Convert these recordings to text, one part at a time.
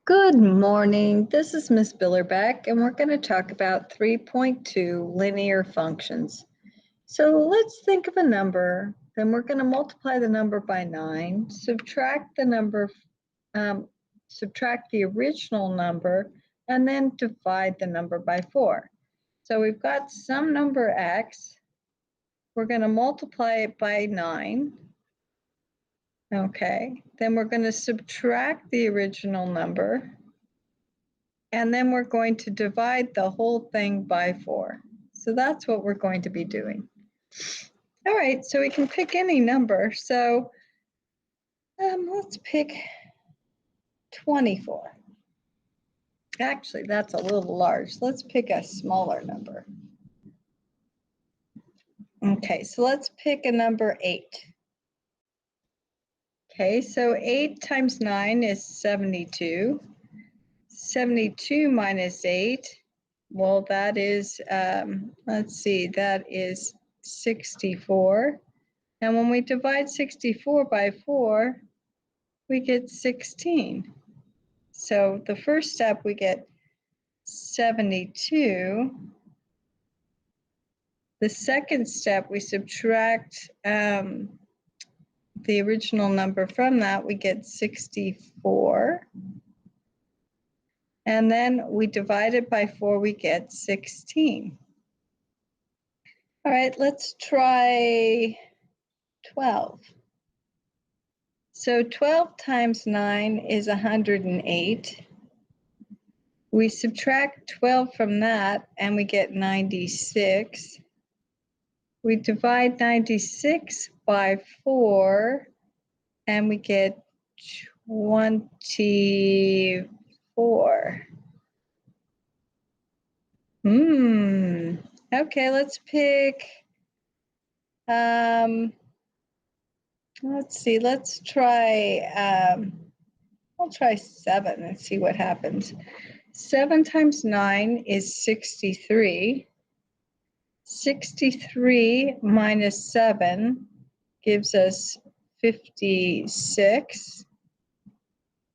Good morning, this is Miss Billerbeck, and we're going to talk about 3.2 linear functions. So let's think of a number, then we're going to multiply the number by 9, subtract the original number, and then divide the number by 4. So we've got some number x, we're going to multiply it by 9. Okay, then we're going to subtract the original number. And then we're going to divide the whole thing by 4. So that's what we're going to be doing. All right, so we can pick any number. So let's pick 24. Actually, that's a little large. Let's pick a smaller number. Okay, so let's pick a number 8. Okay, so 8 times 9 is 72. 72 minus 8, well, that is, let's see, that is 64. And when we divide 64 by 4, we get 16. So the first step, we get 72. The second step, we subtract the original number from that, we get 64. And then we divide it by 4, we get 16. All right, let's try 12. So 12 times 9 is 108. We subtract 12 from that and we get 96. We divide 96 by 4 and we get 24. Okay, let's pick, let's see, let's try, I'll try 7 and see what happens. 7 times 9 is 63. 63 minus 7 gives us 56.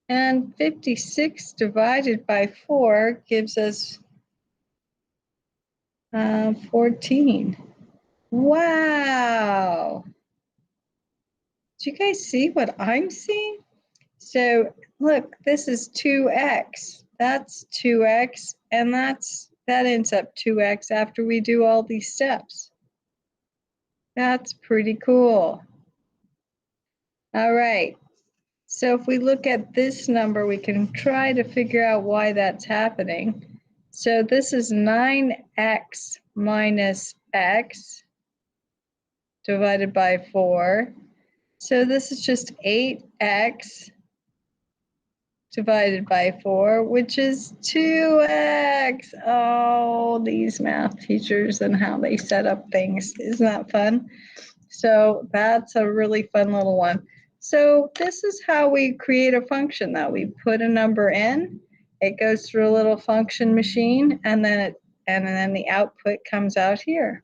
And 56 divided by 4 gives us 14. Wow. Do you guys see what I'm seeing? So look, this is 2x. That's 2x, and that ends up 2x after we do all these steps. That's pretty cool. All right. So if we look at this number, we can try to figure out why that's happening. So this is 9x minus x divided by 4. So this is just 8x divided by 4, which is 2x. Oh, these math teachers and how they set up things. Isn't that fun? So that's a really fun little one. So this is how we create a function that we put a number in, it goes through a little function machine, and then the output comes out here.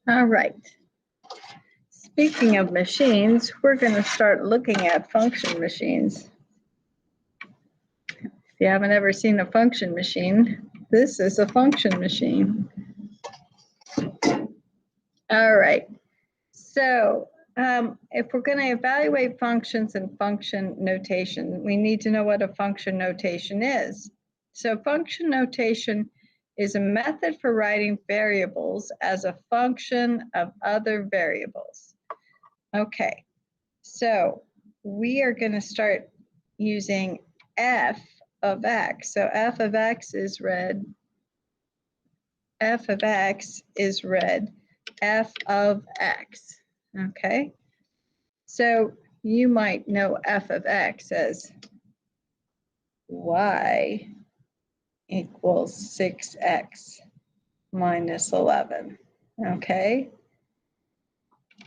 All right. Speaking of machines, we're going to start looking at function machines. If you haven't ever seen a function machine, this is a function machine. All right. So if we're going to evaluate functions and function notation, we need to know what a function notation is. So function notation is a method for writing variables as a function of other variables. Okay, so we are going to start using f of x. So f of x is read, f of x is read f of x. Okay, so you might know f of x as y equals 6x minus 11. Okay,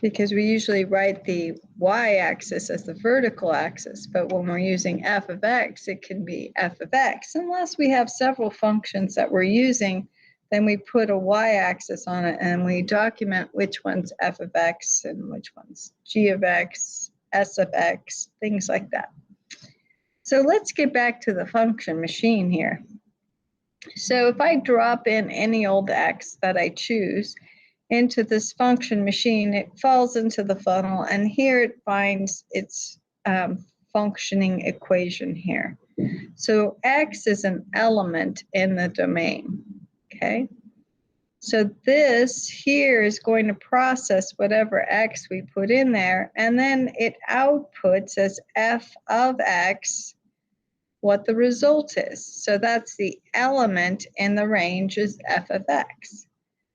because we usually write the y-axis as the vertical axis, but when we're using f of x, it can be f of x. Unless we have several functions that we're using, then we put a y-axis on it and we document which one's f of x and which one's g of x, s of x, things like that. So let's get back to the function machine here. So if I drop in any old x that I choose into this function machine, it falls into the funnel, and here it finds its functioning equation here. So x is an element in the domain, okay? So this here is going to process whatever x we put in there, and then it outputs as f of x what the result is. So that's the element in the range is f of x.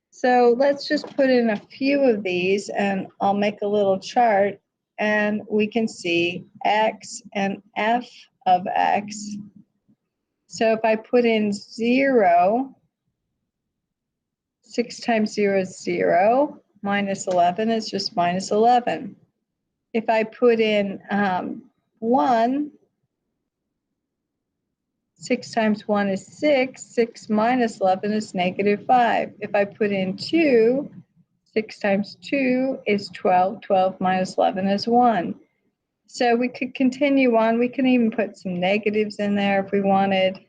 So let's just put in a few of these, and I'll make a little chart, and we can see x and f of x. So if I put in 0, 6 times 0 is 0, minus 11 is just minus 11. If I put in 1, 6 times 1 is 6, 6 minus 11 is negative 5. If I put in 2, 6 times 2 is 12, 12 minus 11 is 1. So we could continue on. We can even put some negatives in there if we wanted,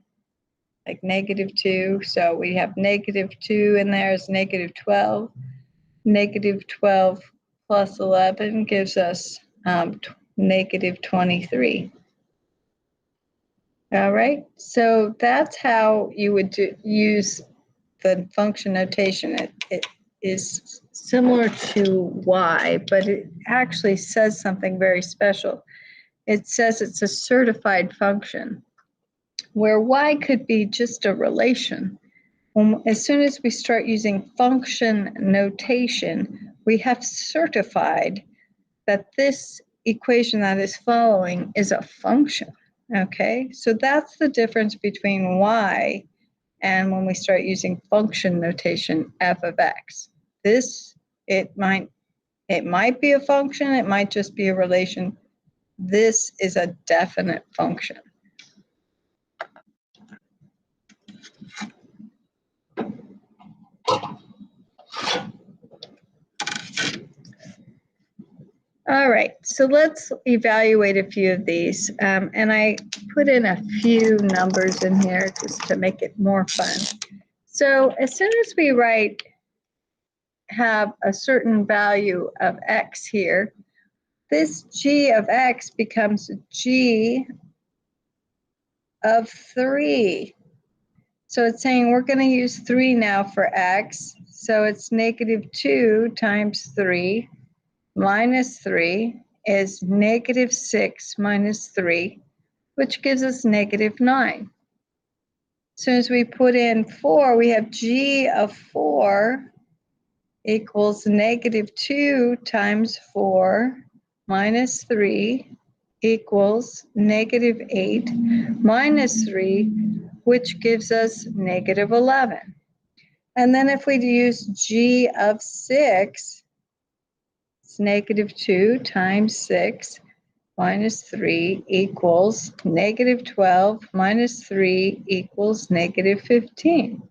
like negative 2. So we have negative 2 in there is negative 12. Negative 12 plus 11 gives us negative 23. All right, so that's how you would use the function notation. It is similar to y, but it actually says something very special. It says it's a certified function, where y could be just a relation. As soon as we start using function notation, we have certified that this equation that is following is a function. Okay, so that's the difference between y and when we start using function notation, f of x. This, it might be a function, it might just be a relation. This is a definite function. All right, so let's evaluate a few of these. And I put in a few numbers in here just to make it more fun. So as soon as we have a certain value of x here, this g of x becomes g of 3. So it's saying we're going to use 3 now for x. So it's negative 2 times 3 minus 3 is negative 6 minus 3, which gives us negative 9. As soon as we put in 4, we have g of 4 equals negative 2 times 4 minus 3 equals negative 8 minus 3, which gives us negative 11. And then if we use g of 6, it's negative 2 times 6 minus 3 equals negative 12 minus 3 equals negative 15.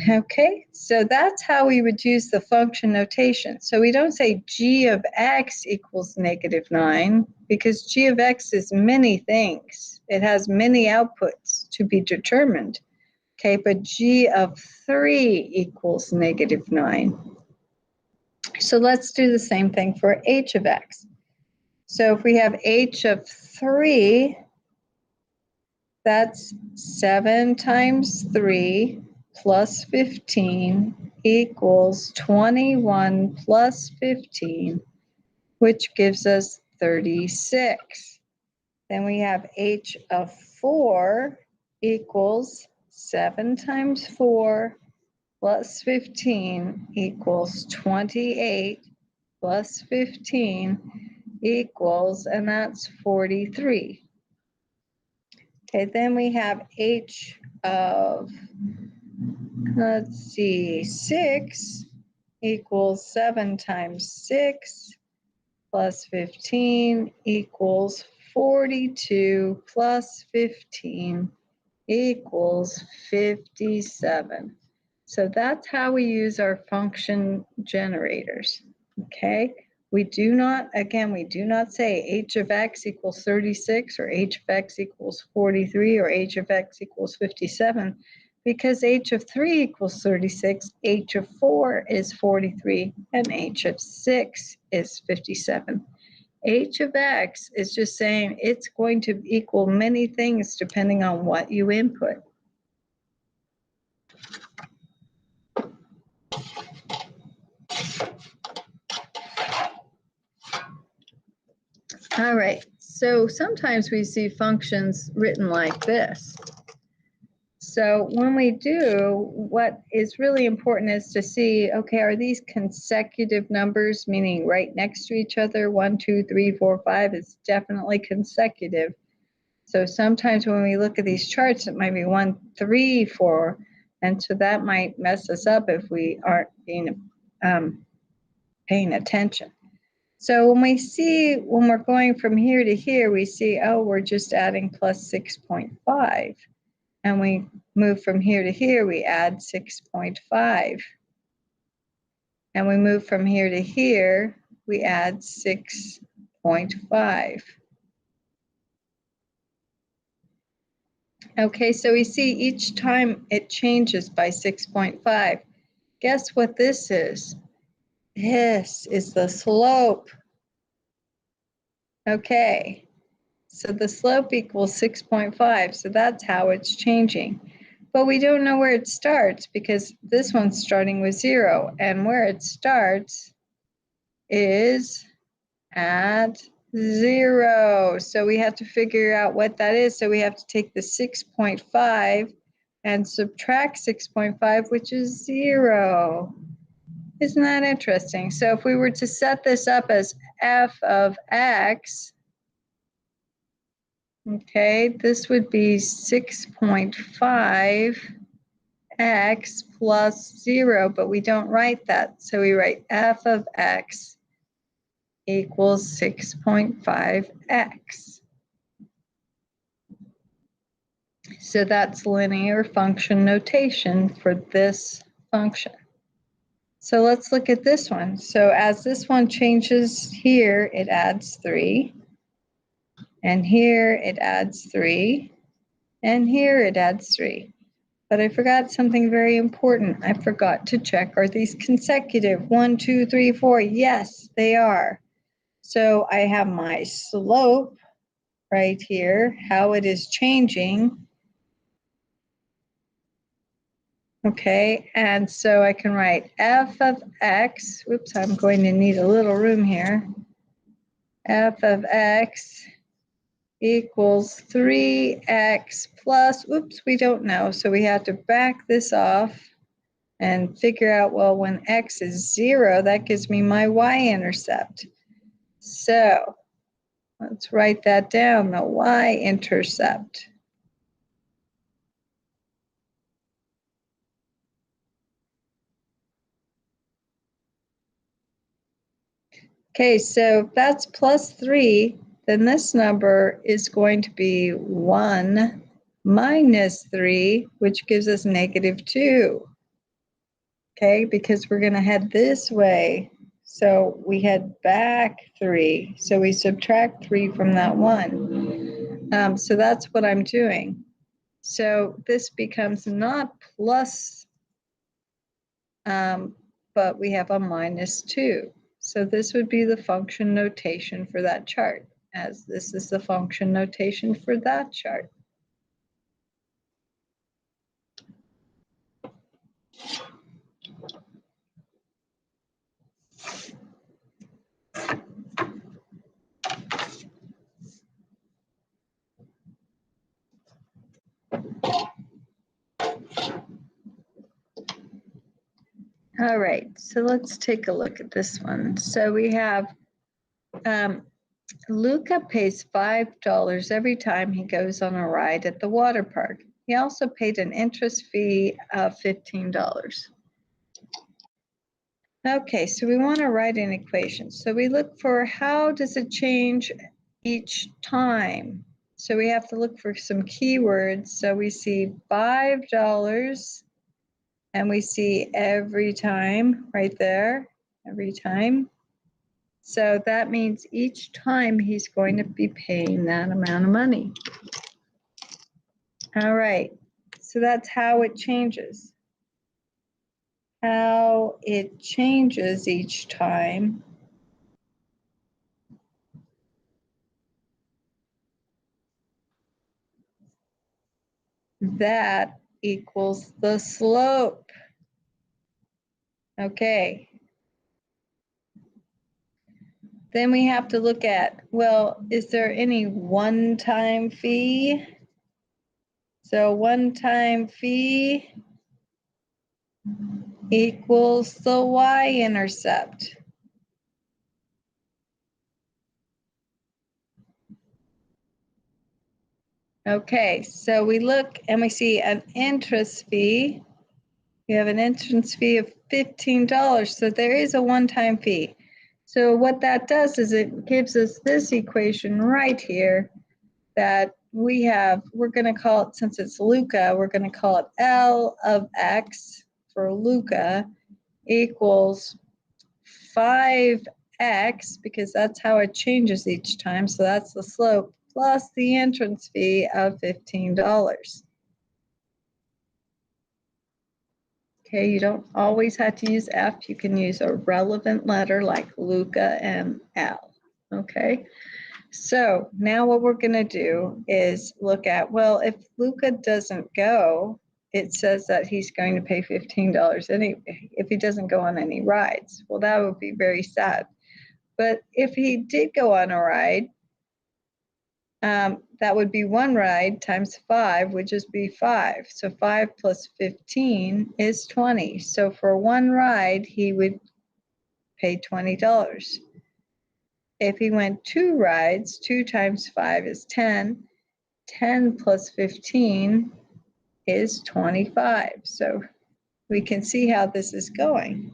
Okay, so that's how we would use the function notation. So we don't say g of x equals negative 9, because g of x is many things. It has many outputs to be determined. Okay, but g of 3 equals negative 9. So let's do the same thing for h of x. So if we have h of 3, that's 7 times 3 plus 15 equals 21 plus 15, which gives us 36. Then we have h of 4 equals 7 times 4 plus 15 equals 28 plus 15 equals, and that's 43. Okay, then we have h of, let's see, 6 equals 7 times 6 plus 15 equals 42 plus 15 equals 57. So that's how we use our function generators. Okay, We do not, again, we do not say h of x equals 36 or h of x equals 43 or h of x equals 57 because h of 3 equals 36, h of 4 is 43, and h of 6 is 57. H of x is just saying it's going to equal many things depending on what you input. All right, so sometimes we see functions written like this. So when we do, what is really important is to see, okay, are these consecutive numbers, meaning right next to each other? 1, 2, 3, 4, 5 is definitely consecutive. So sometimes when we look at these charts, it might be 1, 3, 4, and so that might mess us up if we aren't paying attention. So when we see, when we're going from here to here, we see, oh, we're just adding plus 6.5. And we move from here to here, we add 6.5. And we move from here to here, we add 6.5. Okay, so we see each time it changes by 6.5. Guess what this is? This is the slope. Okay, so the slope equals 6.5, so that's how it's changing. But we don't know where it starts because this one's starting with 0, and where it starts is at 0. So we have to figure out what that is. So we have to take the 6.5 and subtract 6.5, which is 0. Isn't that interesting? So if we were to set this up as f of x, okay, this would be 6.5 x plus 0, but we don't write that. So we write f of x equals 6.5x. So that's linear function notation for this function. So let's look at this one. So as this one changes here, it adds 3. And here it adds 3. And here it adds 3. But I forgot something very important. I forgot to check, are these consecutive? 1, 2, 3, 4. Yes, they are. So I have my slope right here, how it is changing. Okay, and so I can write f of x. Whoops, I'm going to need a little room here. F of x equals 3x plus, oops, we don't know. So we have to back this off and figure out, well, when x is 0, that gives me my y-intercept. So let's write that down, the y-intercept. Okay, so if that's plus 3, then this number is going to be 1 minus 3, which gives us negative 2. Okay, because we're going to head this way. So we head back 3. So we subtract 3 from that 1. So that's what I'm doing. So this becomes not plus, but we have a minus 2. So this would be the function notation for that chart, as this is the function notation for that chart. All right, so let's take a look at this one. So we have Luca pays $5 every time he goes on a ride at the water park. He also paid an interest fee of $15. Okay, so we want to write an equation. So we look for how does it change each time. So we have to look for some keywords. So we see $5 and we see every time right there, every time. So that means each time he's going to be paying that amount of money. All right, so that's how it changes. How it changes each time. That equals the slope. Okay. Then we have to look at, well, is there any one-time fee? So one-time fee equals the y-intercept. Okay, so we look and we see an interest fee. We have an entrance fee of $15, so there is a one-time fee. So what that does is it gives us this equation right here that we have, we're going to call it, since it's Luca, we're going to call it L of x for Luca equals 5x, because that's how it changes each time. So that's the slope plus the entrance fee of $15. Okay, you don't always have to use F. You can use a relevant letter like Luca and L. Okay, so now what we're going to do is look at, well, if Luca doesn't go, it says that he's going to pay $15 anyway if he doesn't go on any rides. Well, that would be very sad. But if he did go on a ride, that would be one ride times 5 would just be 5. So 5 plus 15 is 20. So for one ride, he would pay $20. If he went 2 rides, 2 times 5 is 10. 10 plus 15 is 25. So we can see how this is going.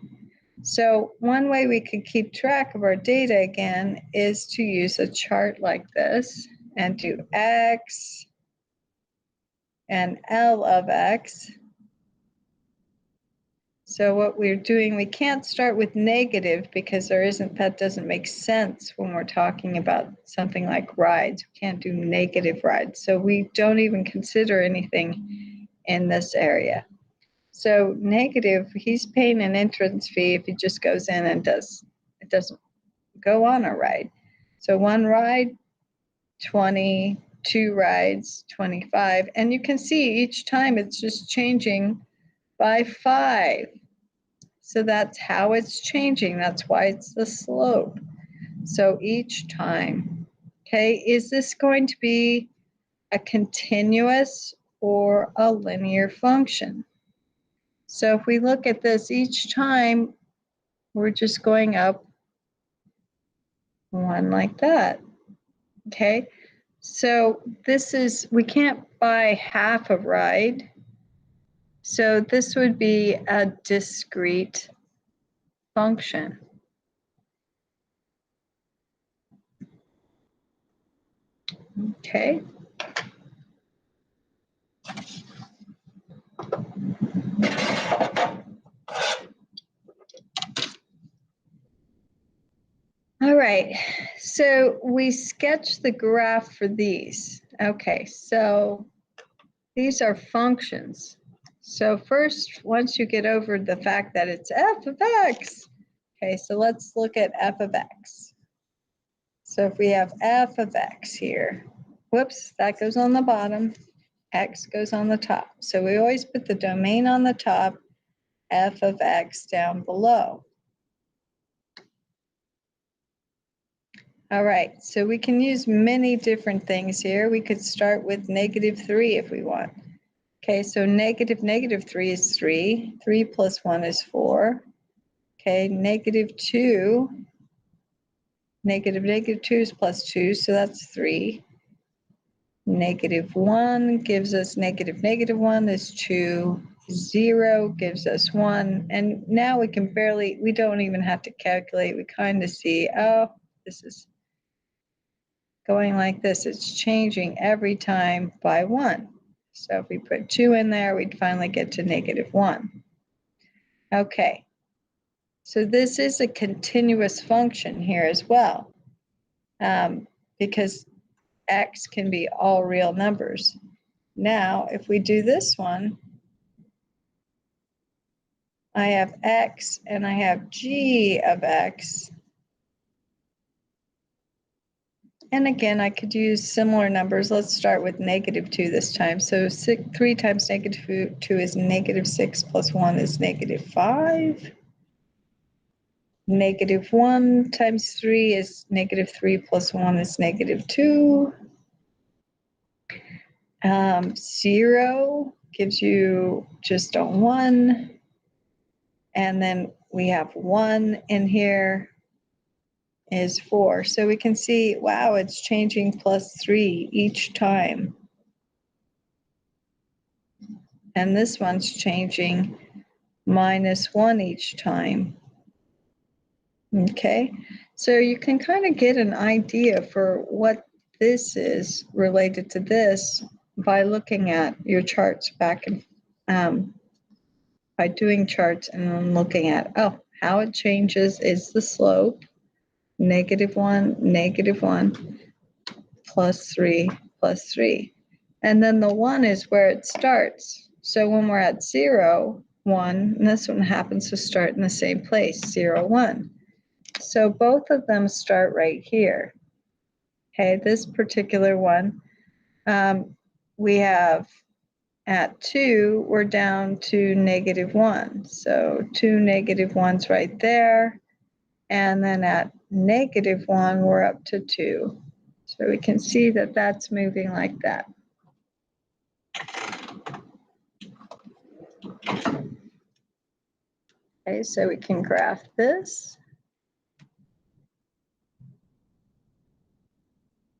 So one way we could keep track of our data again is to use a chart like this and do x and L of x. So what we're doing, we can't start with negative because that doesn't make sense when we're talking about something like rides. We can't do negative rides. So we don't even consider anything in this area. So negative, he's paying an entrance fee if he just goes in and it doesn't go on a ride. So one ride, 20, 2 rides, 25. And you can see each time it's just changing by 5. So that's how it's changing. That's why it's the slope. So each time, okay, is this going to be a continuous or a linear function? So if we look at this each time, we're just going up one like that, okay? So this is, we can't buy half a ride. So this would be a discrete function. Okay. All right, so we sketch the graph for these. Okay, so these are functions. So first, once you get over the fact that it's f of x, okay, so let's look at f of x. So if we have f of x here, whoops, that goes on the bottom, x goes on the top. So we always put the domain on the top, f of x down below. All right, so we can use many different things here. We could start with -3 if we want. Okay, so -3 is 3. 3 plus 1 is 4. Okay, -2. -2 is plus 2, so that's 3. -1 gives us -1 is 2. 0 gives us 1. And now we can barely, we don't even have to calculate. We kind of see, oh, this is going like this. It's changing every time by 1. So if we put 2 in there, we'd finally get to -1. Okay. So this is a continuous function here as well, because x can be all real numbers. Now, if we do this one, I have x and I have g of x. And again, I could use similar numbers. Let's start with -2 this time. So 3 times -2 is -6 plus 1 is -5. -1 times 3 is -3 plus 1 is -2. 0 gives you just a 1. And then we have 1 in here is 4. So we can see, wow, it's changing +3 each time. And this one's changing -1 each time. Okay, so you can kind of get an idea for what this is related to this by looking at your charts back and by doing charts and then looking at, oh, how it changes is the slope, -1, -1, +3, +3. And then the 1 is where it starts. So when we're at 0, 1, and this one happens to start in the same place, 0, 1. So both of them start right here. Okay, this particular one, we have at 2, we're down to -1. So 2 -1's right there. And then at -1, we're up to 2. So we can see that that's moving like that. Okay, so we can graph this.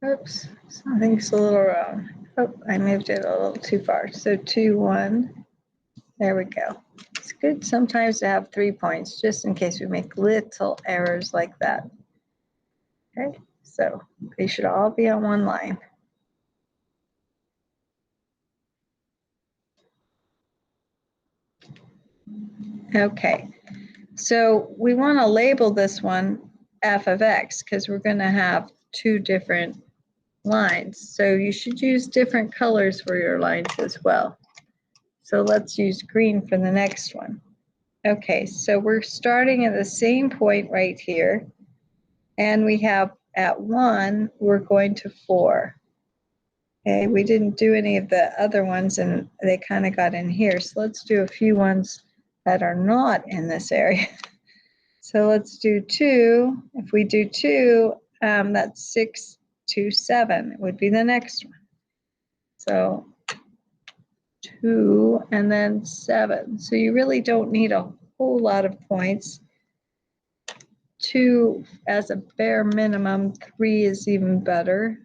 Oops, something's a little wrong. Oh, I moved it a little too far. So 2, 1. There we go. It's good sometimes to have 3 points, just in case we make little errors like that. Okay, so they should all be on one line. Okay, so we want to label this one f of x because we're going to have 2 different lines. So you should use different colors for your lines as well. So let's use green for the next one. Okay, so we're starting at the same point right here. And we have at 1, we're going to 4. Okay, we didn't do any of the other ones and they kind of got in here. So let's do a few ones that are not in this area. So let's do 2. If we do 2, that's 6 to 7 would be the next one. So 2 and then 7. So you really don't need a whole lot of points. 2 as a bare minimum, 3 is even better,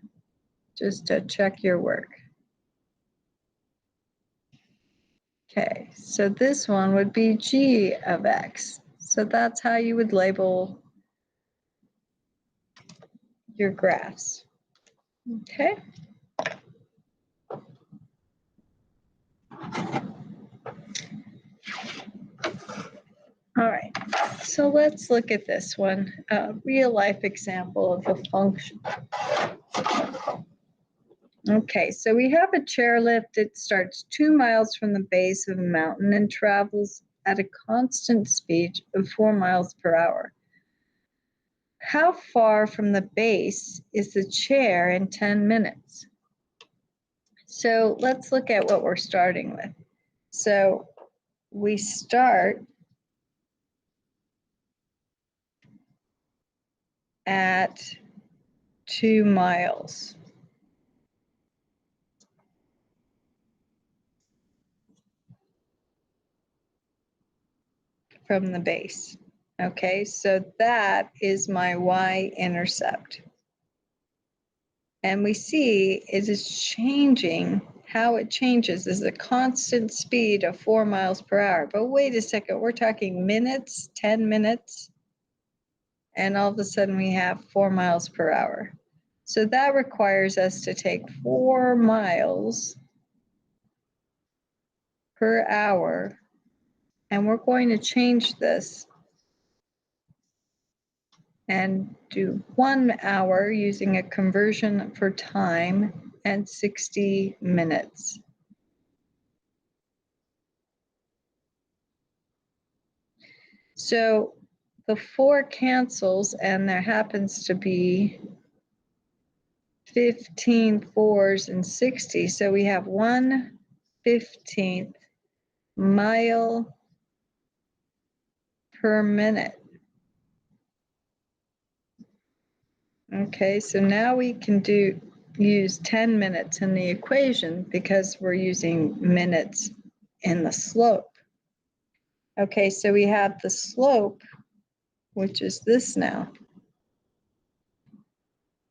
just to check your work. Okay, so this one would be g of x. So that's how you would label your graphs. Okay. All right, so let's look at this one, a real life example of a function. Okay, so we have a chairlift. It starts 2 miles from the base of a mountain and travels at a constant speed of 4 miles per hour. How far from the base is the chair in 10 minutes? So let's look at what we're starting with. So we start at 2 miles. From the base. Okay, so that is my y-intercept. And we see it is changing. How it changes is a constant speed of 4 miles per hour. But wait a second, we're talking minutes, 10 minutes, and all of a sudden we have 4 miles per hour. So that requires us to take 4 miles per hour, and we're going to change this and do 1 hour using a conversion for time and 60 minutes. So the 4 cancels, and there happens to be 15 4s and 60. So we have 1/15th mile per minute. Okay, so now we can use 10 minutes in the equation because we're using minutes in the slope. Okay, so we have the slope, which is this now.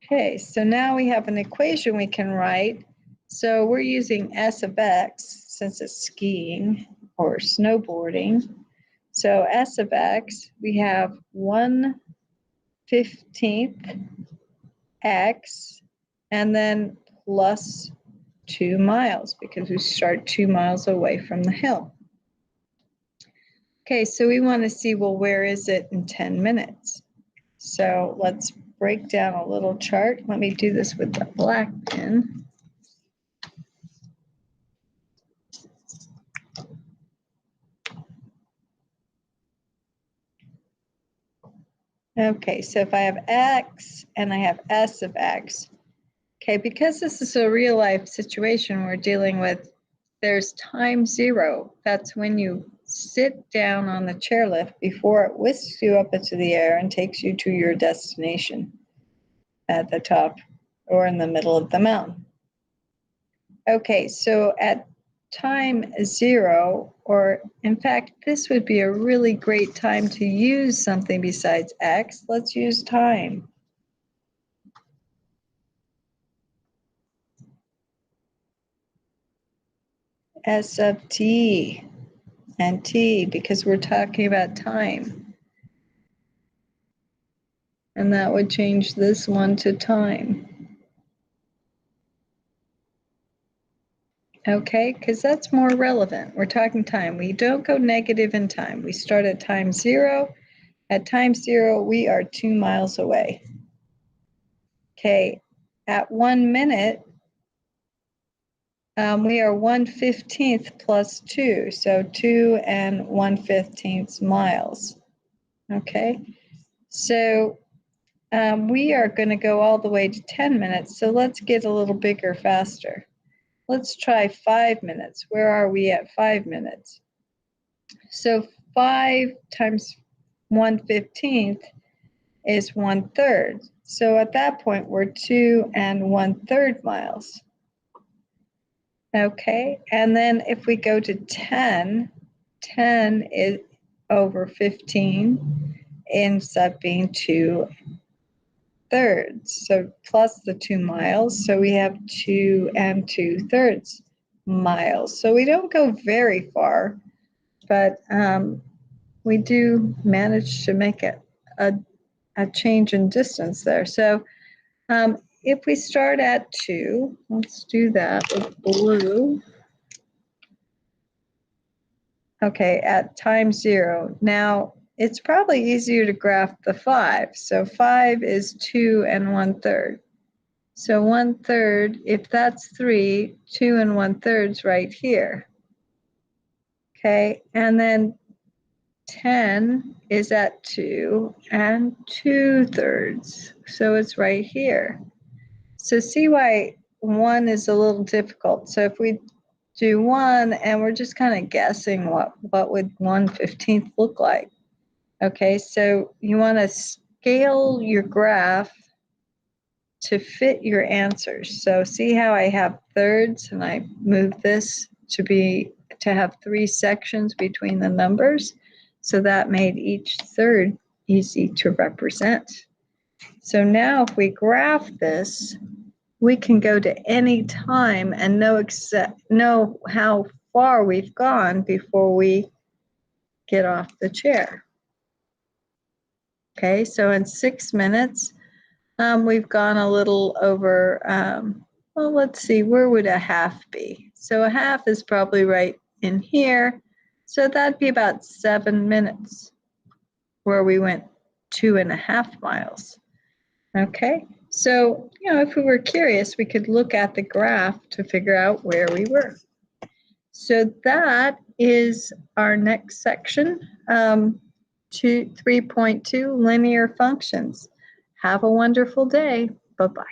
Okay, so now we have an equation we can write. So we're using S of X since it's skiing or snowboarding. So S of X, we have 1/15th X and then plus 2 miles because we start 2 miles away from the hill. Okay, so we want to see, well, where is it in 10 minutes? So let's break down a little chart. Let me do this with the black pen. Okay, so if I have X and I have S of X, okay, because this is a real life situation we're dealing with, there's time 0. That's when you sit down on the chairlift before it whisks you up into the air and takes you to your destination at the top or in the middle of the mountain. Okay, so at time 0, or in fact, this would be a really great time to use something besides X. Let's use time. S of T and T, because we're talking about time. And that would change this one to time. Okay, because that's more relevant. We're talking time. We don't go negative in time. We start at time 0. At time 0, we are 2 miles away. Okay, at 1 minute, we are 1/15th plus 2, so 2 and 1/15 miles. Okay, so we are going to go all the way to 10 minutes, so let's get a little bigger faster. Let's try 5 minutes. Where are we at 5 minutes? So 5 times 1/15th is 1/3. So at that point, we're 2 and 1/3 miles. Okay, and then if we go to 10, 10 is over 15 ends up being 2/3. So plus the 2 miles, so we have 2 and 2/3 miles. So we don't go very far, but we do manage to make a change in distance there. So if we start at 2, let's do that with blue. Okay, at time 0. Now, it's probably easier to graph the 5. So 5 is 2 and 1/3. So 1/3, if that's 3, 2 and 1/3 is right here. Okay, and then 10 is at 2 and 2/3. So it's right here. So see why 1 is a little difficult. So if we do 1 and we're just kind of guessing what would 1/15th look like. Okay, so you want to scale your graph to fit your answers. So see how I have thirds and I move this to have 3 sections between the numbers. So that made each third easy to represent. So now if we graph this, we can go to any time and know how far we've gone before we get off the chair. Okay, so in 6 minutes, we've gone a little over, well, let's see, where would a half be? So a half is probably right in here. So that'd be about 7 minutes where we went 2.5 miles. Okay, so, if we were curious, we could look at the graph to figure out where we were. So that is our next section, 3.2 linear functions. Have a wonderful day. Bye-bye.